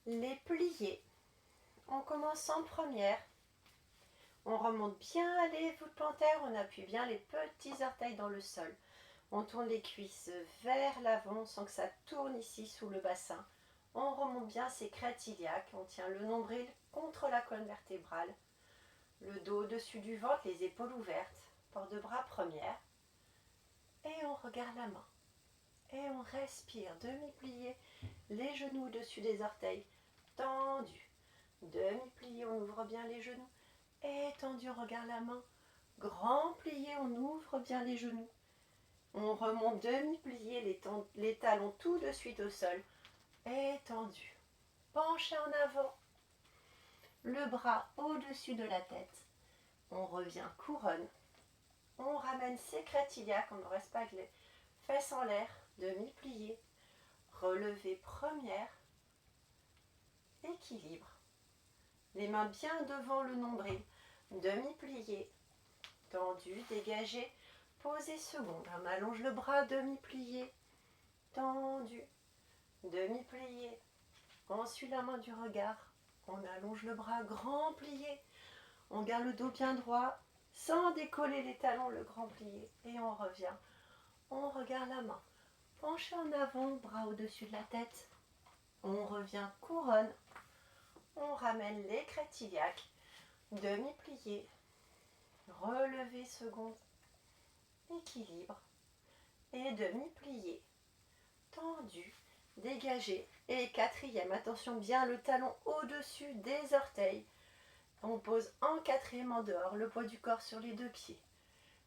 les pliés. On commence en première. On remonte bien les voûtes plantaires, on appuie bien les petits orteils dans le sol. On tourne les cuisses vers l'avant sans que ça tourne ici sous le bassin. On remonte bien ses crêtes iliaques, on tient le nombril contre la colonne vertébrale. Le dos au-dessus du ventre, les épaules ouvertes, port de bras première. Et on regarde la main. Et on respire, demi-plié, les genoux au-dessus des orteils, tendus. Demi-plié, on ouvre bien les genoux. Étendu, on regarde la main. Grand plié, on ouvre bien les genoux. On remonte demi-plié, les talons tout de suite au sol. Étendu. Penché en avant. Le bras au-dessus de la tête. On revient couronne. On ramène ses crêtes iliaques, on ne reste pas avec les fesses en l'air. Demi-plié. Relevé première. Équilibre. Les mains bien devant le nombril. Demi-plié. Tendu, dégagé. Posé seconde. On allonge le bras, demi-plié. Tendu. Demi-plié. On suit la main du regard. On allonge le bras, grand plié. On garde le dos bien droit, sans décoller les talons, le grand plié. Et on revient. On regarde la main. Penché en avant, bras au-dessus de la tête. On revient couronne. On ramène les crêtes iliaques. Demi-plié. Relevé seconde. Équilibre. Et demi-plié. Tendu. Dégagé. Et quatrième, attention bien le talon au-dessus des orteils. On pose en quatrième en dehors, le poids du corps sur les deux pieds.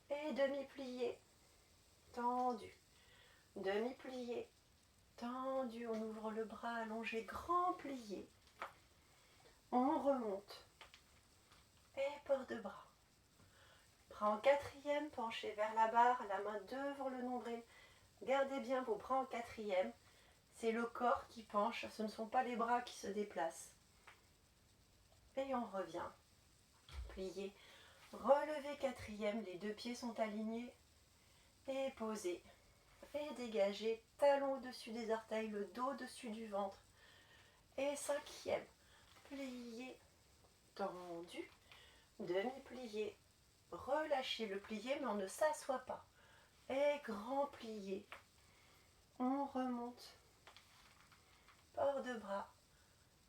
Et demi-plié, tendu. Demi-plié, tendu. On ouvre le bras allongé, grand plié. On remonte. Et port de bras. Bras en quatrième, penché vers la barre, la main devant le nombril. Gardez bien vos bras en quatrième. C'est le corps qui penche, ce ne sont pas les bras qui se déplacent. Et on revient. Plié. Relevé quatrième, les deux pieds sont alignés. Et posé. Et dégagé. Talon au-dessus des orteils, le dos au-dessus du ventre. Et cinquième. Plié. Tendu. Demi-plié. Relâchez le plié, mais on ne s'assoit pas. Et grand plié. On remonte. Port de bras.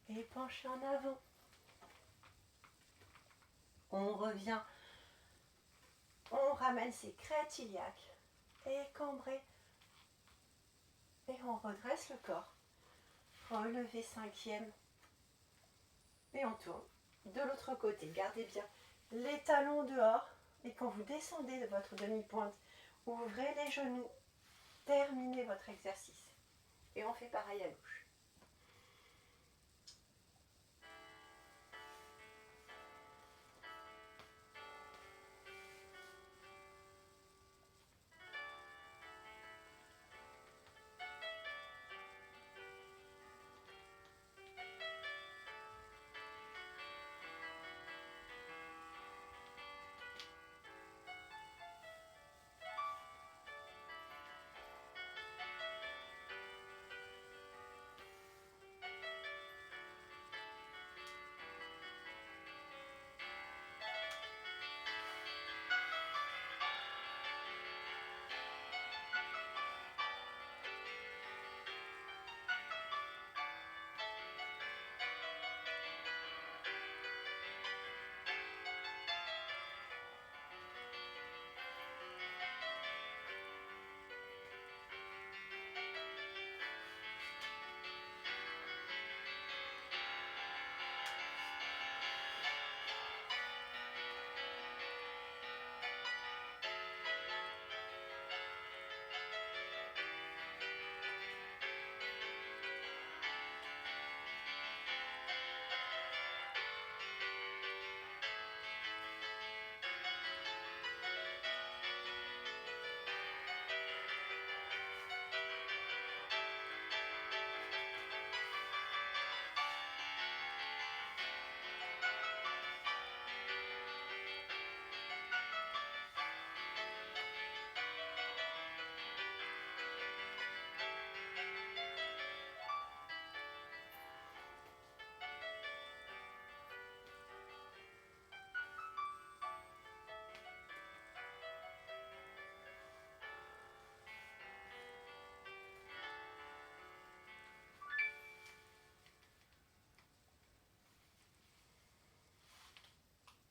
Et penché en avant. On revient. On ramène ses crêtes iliaques. Et cambré. Et on redresse le corps. Relevé cinquième. Et on tourne de l'autre côté. Gardez bien les talons dehors. Et quand vous descendez de votre demi-pointe, ouvrez les genoux. Terminez votre exercice. Et on fait pareil à gauche.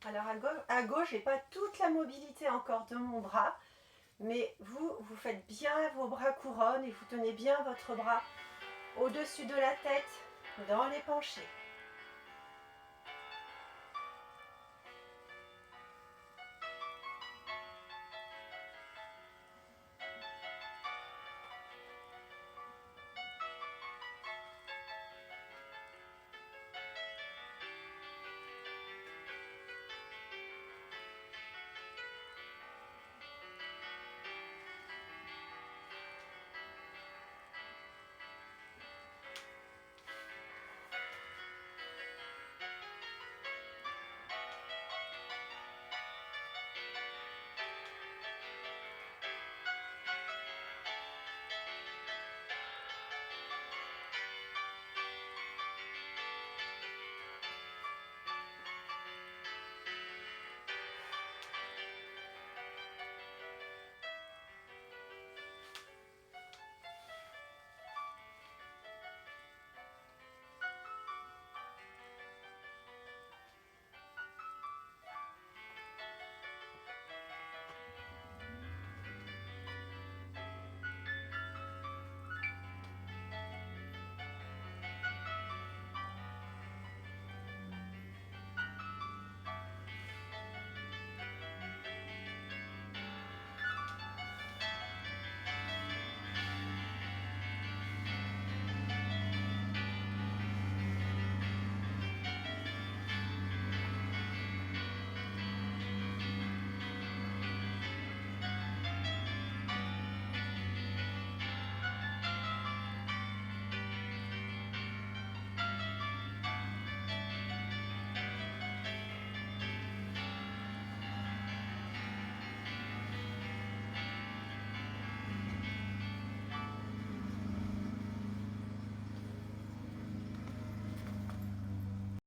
Alors à gauche, j'ai pas toute la mobilité encore de mon bras, mais vous faites bien vos bras couronnes et vous tenez bien votre bras au-dessus de la tête dans les penchés.